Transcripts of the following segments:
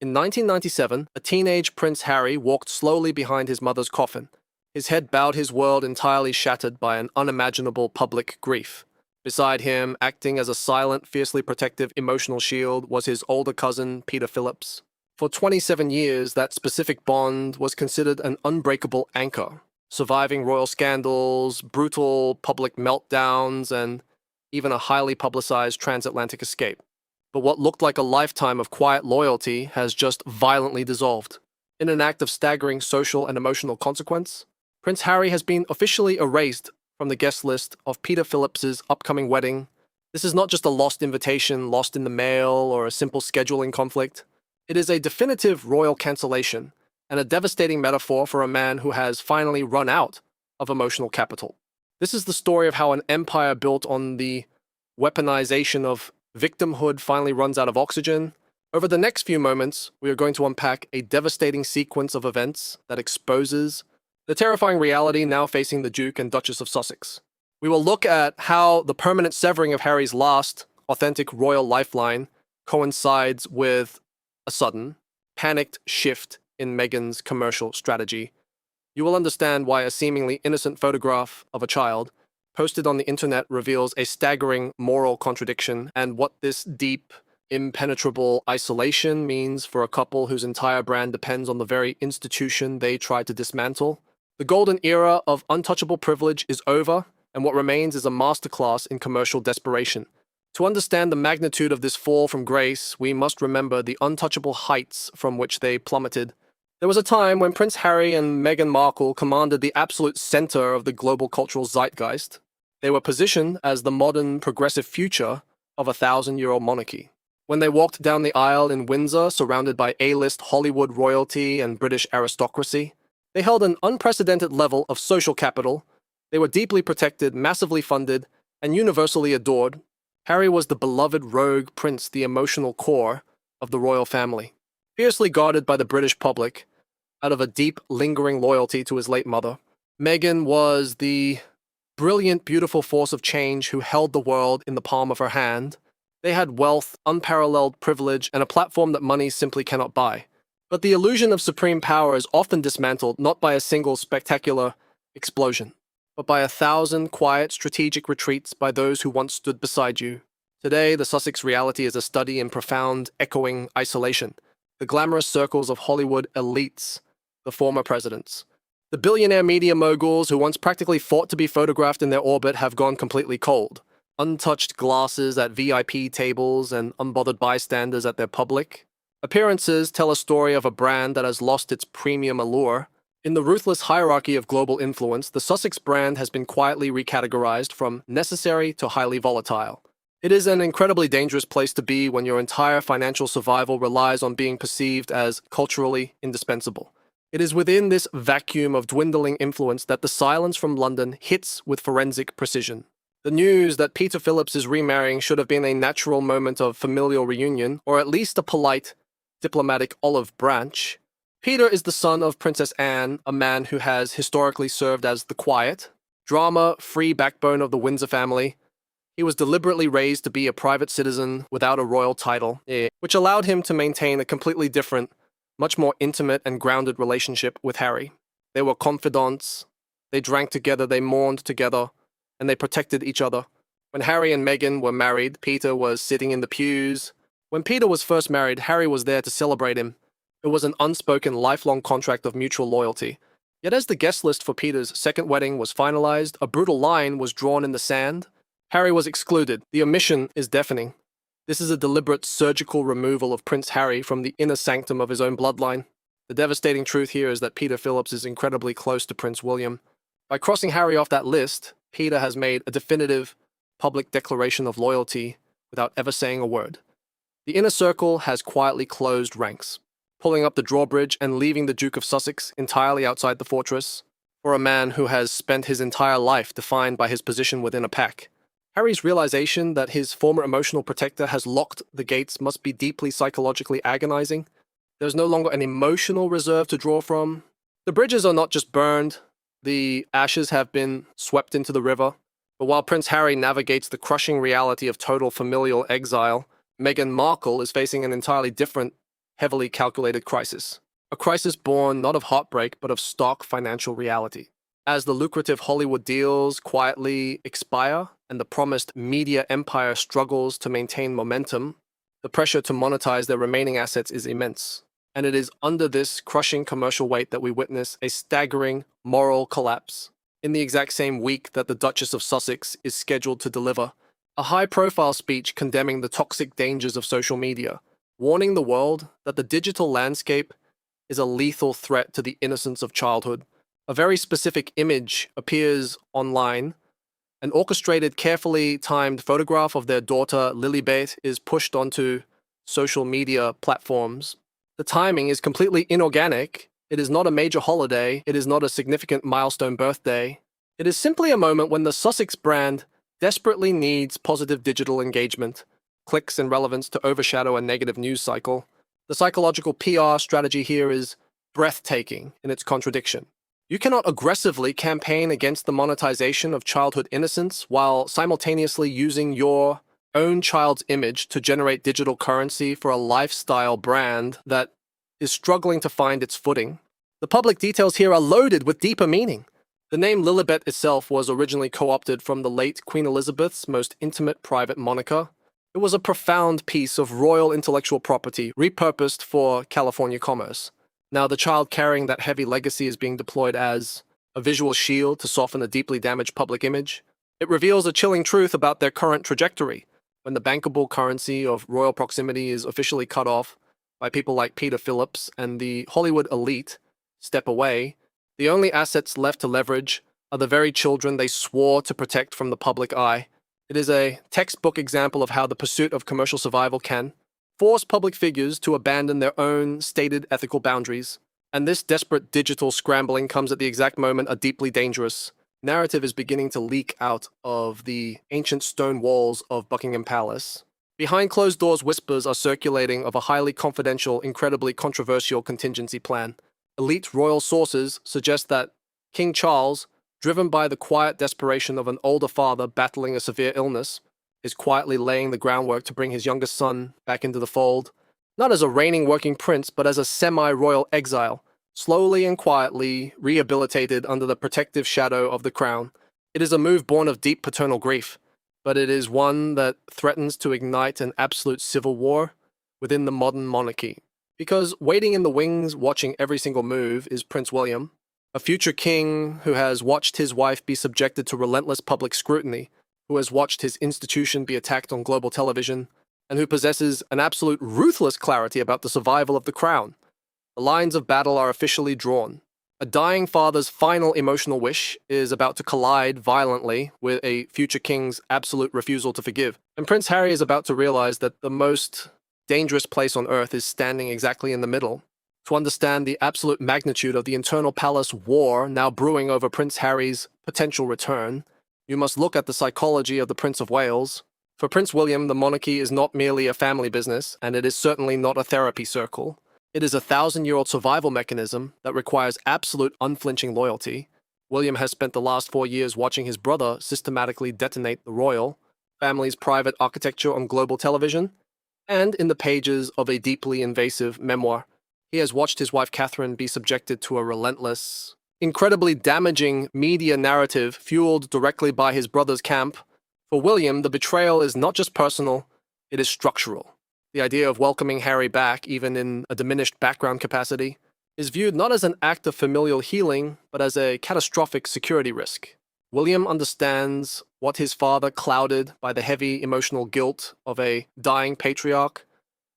In 1997, a teenage Prince Harry walked slowly behind his mother's coffin, his head bowed, his world entirely shattered by an unimaginable public grief. Beside him, acting as a silent, fiercely protective emotional shield, was his older cousin, Peter Phillips. For 27 years, that specific bond was considered an unbreakable anchor, surviving royal scandals, brutal public meltdowns, and even a highly publicized transatlantic escape. But what looked like a lifetime of quiet loyalty has just violently dissolved. In an act of staggering social and emotional consequence, Prince Harry has been officially erased from the guest list of Peter Phillips's upcoming wedding. This is not just a lost invitation lost in the mail or a simple scheduling conflict. It is a definitive royal cancellation and a devastating metaphor for a man who has finally run out of emotional capital. This is the story of how an empire built on the weaponization of victimhood finally runs out of oxygen. Over the next few moments, we are going to unpack a devastating sequence of events that exposes the terrifying reality now facing the Duke and Duchess of Sussex. We will look at how the permanent severing of Harry's last authentic royal lifeline coincides with a sudden, panicked shift in Meghan's commercial strategy. You will understand why a seemingly innocent photograph of a child posted on the internet reveals a staggering moral contradiction, and what this deep, impenetrable isolation means for a couple whose entire brand depends on the very institution they try to dismantle. The golden era of untouchable privilege is over, and what remains is a masterclass in commercial desperation. To understand the magnitude of this fall from grace, we must remember the untouchable heights from which they plummeted. There was a time when Prince Harry and Meghan Markle commanded the absolute center of the global cultural zeitgeist. They were positioned as the modern progressive future of a 1,000-year-old monarchy. When they walked down the aisle in Windsor, surrounded by A-list Hollywood royalty and British aristocracy, they held an unprecedented level of social capital. They were deeply protected, massively funded, and universally adored. Harry was the beloved rogue prince, the emotional core of the royal family, fiercely guarded by the British public out of a deep, lingering loyalty to his late mother. Meghan was the brilliant, beautiful force of change who held the world in the palm of her hand. They had wealth, unparalleled privilege, and a platform that money simply cannot buy. But the illusion of supreme power is often dismantled not by a single spectacular explosion, but by 1,000 quiet, strategic retreats by those who once stood beside you. Today, the Sussex reality is a study in profound, echoing isolation. The glamorous circles of Hollywood elites, the former presidents, the billionaire media moguls who once practically fought to be photographed in their orbit have gone completely cold. Untouched glasses at VIP tables and unbothered bystanders at their public appearances tell a story of a brand that has lost its premium allure. In the ruthless hierarchy of global influence, the Sussex brand has been quietly recategorized from necessary to highly volatile. It is an incredibly dangerous place to be when your entire financial survival relies on being perceived as culturally indispensable. It is within this vacuum of dwindling influence that the silence from London hits with forensic precision. The news that Peter Phillips is remarrying should have been a natural moment of familial reunion, or at least a polite, diplomatic olive branch. Peter is the son of Princess Anne, a man who has historically served as the quiet, drama-free backbone of the Windsor family. He was deliberately raised to be a private citizen without a royal title, which allowed him to maintain a completely different, much more intimate and grounded relationship with Harry. They were confidants, they drank together, they mourned together, and they protected each other. When Harry and Meghan were married, Peter was sitting in the pews. When Peter was first married, Harry was there to celebrate him. It was an unspoken, lifelong contract of mutual loyalty. Yet as the guest list for Peter's second wedding was finalized, a brutal line was drawn in the sand. Harry was excluded. The omission is deafening. This is a deliberate surgical removal of Prince Harry from the inner sanctum of his own bloodline. The devastating truth here is that Peter Phillips is incredibly close to Prince William. By crossing Harry off that list, Peter has made a definitive public declaration of loyalty without ever saying a word. The inner circle has quietly closed ranks, pulling up the drawbridge and leaving the Duke of Sussex entirely outside the fortress. For a man who has spent his entire life defined by his position within a pack, Harry's realization that his former emotional protector has locked the gates must be deeply psychologically agonizing. There's no longer an emotional reserve to draw from. The bridges are not just burned, the ashes have been swept into the river. But while Prince Harry navigates the crushing reality of total familial exile, Meghan Markle is facing an entirely different, heavily calculated crisis. A crisis born not of heartbreak, but of stark financial reality. As the lucrative Hollywood deals quietly expire and the promised media empire struggles to maintain momentum, the pressure to monetize their remaining assets is immense. And it is under this crushing commercial weight that we witness a staggering moral collapse. In the exact same week that the Duchess of Sussex is scheduled to deliver a high-profile speech condemning the toxic dangers of social media, warning the world that the digital landscape is a lethal threat to the innocence of childhood. A very specific image appears online. An orchestrated, carefully timed photograph of their daughter Lilibet is pushed onto social media platforms. The timing is completely inorganic. It is not a major holiday. It is not a significant milestone birthday. It is simply a moment when the Sussex brand desperately needs positive digital engagement, clicks and relevance to overshadow a negative news cycle. The psychological PR strategy here is breathtaking in its contradiction. You cannot aggressively campaign against the monetization of childhood innocence while simultaneously using your own child's image to generate digital currency for a lifestyle brand that is struggling to find its footing. The public details here are loaded with deeper meaning. The name Lilibet itself was originally co-opted from the late Queen Elizabeth's most intimate private moniker. It was a profound piece of royal intellectual property repurposed for California commerce. Now, the child carrying that heavy legacy is being deployed as a visual shield to soften a deeply damaged public image. It reveals a chilling truth about their current trajectory. When the bankable currency of royal proximity is officially cut off by people like Peter Phillips and the Hollywood elite step away, the only assets left to leverage are the very children they swore to protect from the public eye. It is a textbook example of how the pursuit of commercial survival can force public figures to abandon their own stated ethical boundaries. And this desperate digital scrambling comes at the exact moment a deeply dangerous narrative is beginning to leak out of the ancient stone walls of Buckingham Palace. Behind closed doors, whispers are circulating of a highly confidential, incredibly controversial contingency plan. Elite royal sources suggest that King Charles, driven by the quiet desperation of an older father battling a severe illness, is quietly laying the groundwork to bring his youngest son back into the fold, not as a reigning working prince, but as a semi-royal exile, slowly and quietly rehabilitated under the protective shadow of the crown. It is a move born of deep paternal grief, but it is one that threatens to ignite an absolute civil war within the modern monarchy. Because waiting in the wings, watching every single move, is Prince William, a future king who has watched his wife be subjected to relentless public scrutiny, who has watched his institution be attacked on global television, and who possesses an absolute ruthless clarity about the survival of the crown. The lines of battle are officially drawn. A dying father's final emotional wish is about to collide violently with a future king's absolute refusal to forgive. And Prince Harry is about to realize that the most dangerous place on earth is standing exactly in the middle. To understand the absolute magnitude of the internal palace war now brewing over Prince Harry's potential return, you must look at the psychology of the Prince of Wales. For Prince William, the monarchy is not merely a family business, and it is certainly not a therapy circle. It is a 1,000-year-old survival mechanism that requires absolute unflinching loyalty. William has spent the last 4 years watching his brother systematically detonate the royal family's private architecture on global television, and in the pages of a deeply invasive memoir, he has watched his wife Catherine be subjected to a relentless, incredibly damaging media narrative fueled directly by his brother's camp. For William, the betrayal is not just personal, it is structural. The idea of welcoming Harry back, even in a diminished background capacity, is viewed not as an act of familial healing, but as a catastrophic security risk. William understands what his father, clouded by the heavy emotional guilt of a dying patriarch,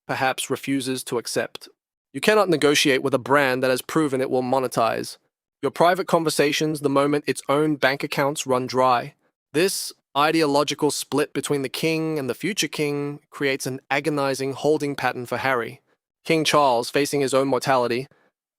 perhaps refuses to accept. You cannot negotiate with a brand that has proven it will monetize your private conversations the moment its own bank accounts run dry. This ideological split between the king and the future king creates an agonizing holding pattern for Harry. King Charles, facing his own mortality,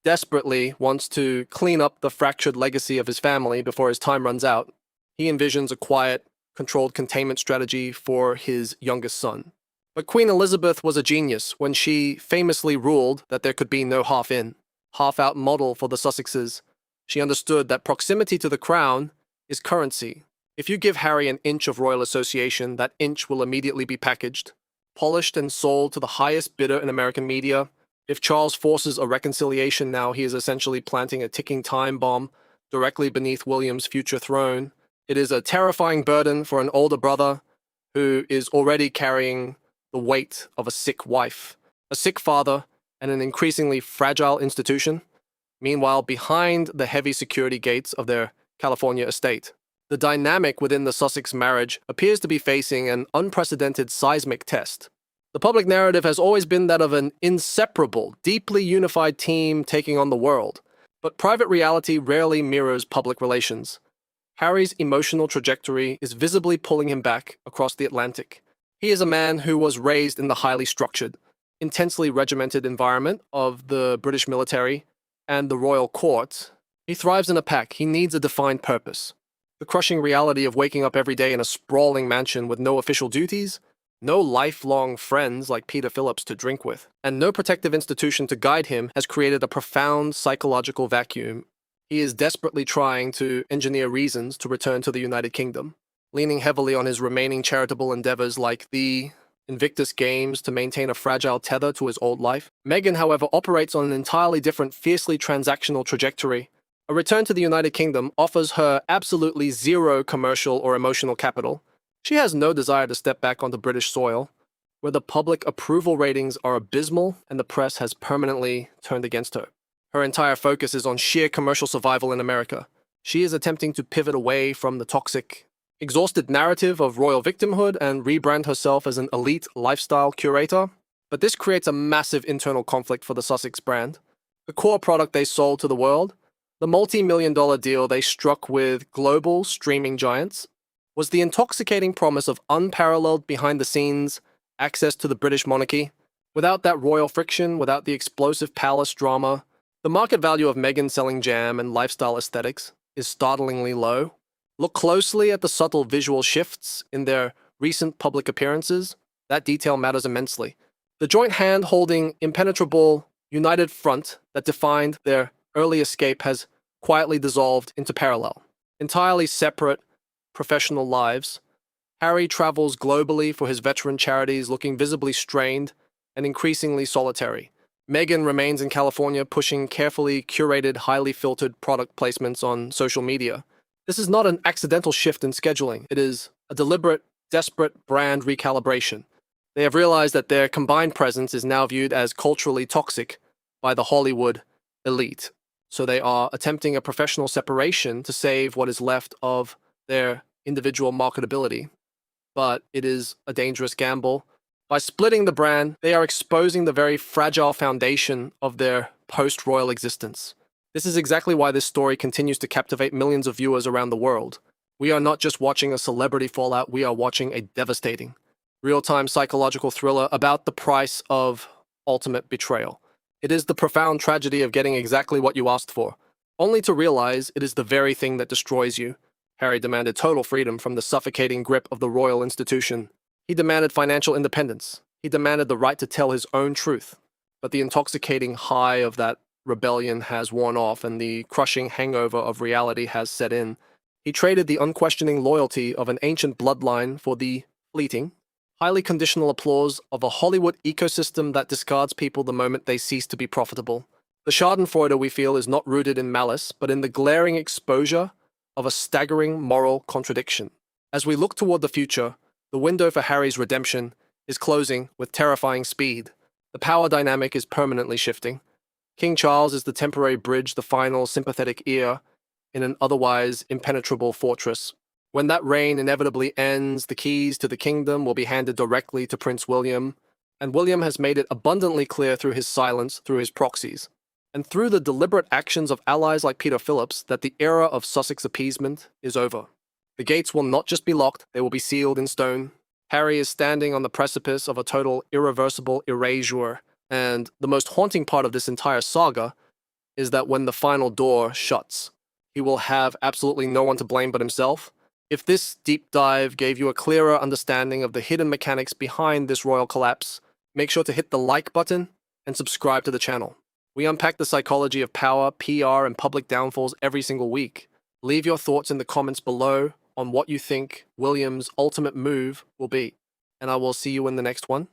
desperately wants to clean up the fractured legacy of his family before his time runs out. He envisions a quiet, controlled containment strategy for his youngest son. But Queen Elizabeth was a genius when she famously ruled that there could be no half-in, half-out model for the Sussexes. She understood that proximity to the crown is currency. If you give Harry an inch of royal association, that inch will immediately be packaged, polished and sold to the highest bidder in American media, If Charles forces a reconciliation now, he is essentially planting a ticking time bomb directly beneath William's future throne. It is a terrifying burden for an older brother who is already carrying the weight of a sick wife, a sick father, and an increasingly fragile institution. Meanwhile, behind the heavy security gates of their California estate, the dynamic within the Sussex marriage appears to be facing an unprecedented seismic test. The public narrative has always been that of an inseparable, deeply unified team taking on the world, but private reality rarely mirrors public relations. Harry's emotional trajectory is visibly pulling him back across the Atlantic. He is a man who was raised in the highly structured, intensely regimented environment of the British military and the royal court. He thrives in a pack. He needs a defined purpose. The crushing reality of waking up every day in a sprawling mansion with no official duties, no lifelong friends like Peter Phillips to drink with, and no protective institution to guide him has created a profound psychological vacuum. He is desperately trying to engineer reasons to return to the United Kingdom, leaning heavily on his remaining charitable endeavors like the Invictus Games to maintain a fragile tether to his old life. Meghan, however, operates on an entirely different, fiercely transactional trajectory. A return to the United Kingdom offers her absolutely zero commercial or emotional capital. She has no desire to step back onto British soil, where the public approval ratings are abysmal and the press has permanently turned against her. Her entire focus is on sheer commercial survival in America. She is attempting to pivot away from the toxic, exhausted narrative of royal victimhood and rebrand herself as an elite lifestyle curator. But this creates a massive internal conflict for the Sussex brand. The core product they sold to the world, the multi-million-dollar deal they struck with global streaming giants, was the intoxicating promise of unparalleled behind-the-scenes access to the British monarchy. Without that royal friction, without the explosive palace drama, the market value of Meghan selling jam and lifestyle aesthetics is startlingly low. Look closely at the subtle visual shifts in their recent public appearances. That detail matters immensely. The joint hand-holding, impenetrable, united front that defined their early escape has quietly dissolved into parallel, entirely separate professional lives. Harry travels globally for his veteran charities, looking visibly strained and increasingly solitary. Meghan remains in California, pushing carefully curated, highly filtered product placements on social media. This is not an accidental shift in scheduling. It is a deliberate, desperate brand recalibration. They have realized that their combined presence is now viewed as culturally toxic by the Hollywood elite. So they are attempting a professional separation to save what is left of their individual marketability. But it is a dangerous gamble. By splitting the brand, they are exposing the very fragile foundation of their post-royal existence. This is exactly why this story continues to captivate millions of viewers around the world. We are not just watching a celebrity fallout, we are watching a devastating, real-time psychological thriller about the price of ultimate betrayal. It is the profound tragedy of getting exactly what you asked for, only to realize it is the very thing that destroys you. Harry demanded total freedom from the suffocating grip of the royal institution. He demanded financial independence. He demanded the right to tell his own truth. But the intoxicating high of that rebellion has worn off and the crushing hangover of reality has set in. He traded the unquestioning loyalty of an ancient bloodline for the fleeting, highly conditional applause of a Hollywood ecosystem that discards people the moment they cease to be profitable. The schadenfreude we feel is not rooted in malice, but in the glaring exposure of a staggering moral contradiction. As we look toward the future, the window for Harry's redemption is closing with terrifying speed. The power dynamic is permanently shifting. King Charles is the temporary bridge, the final sympathetic ear in an otherwise impenetrable fortress. When that reign inevitably ends, the keys to the kingdom will be handed directly to Prince William, and William has made it abundantly clear through his silence, through his proxies, and through the deliberate actions of allies like Peter Phillips that the era of Sussex appeasement is over. The gates will not just be locked, they will be sealed in stone. Harry is standing on the precipice of a total irreversible erasure, and the most haunting part of this entire saga is that when the final door shuts, he will have absolutely no one to blame but himself. If this deep dive gave you a clearer understanding of the hidden mechanics behind this royal collapse, make sure to hit the like button and subscribe to the channel. We unpack the psychology of power, PR, and public downfalls every single week. Leave your thoughts in the comments below on what you think William's ultimate move will be, and I will see you in the next one.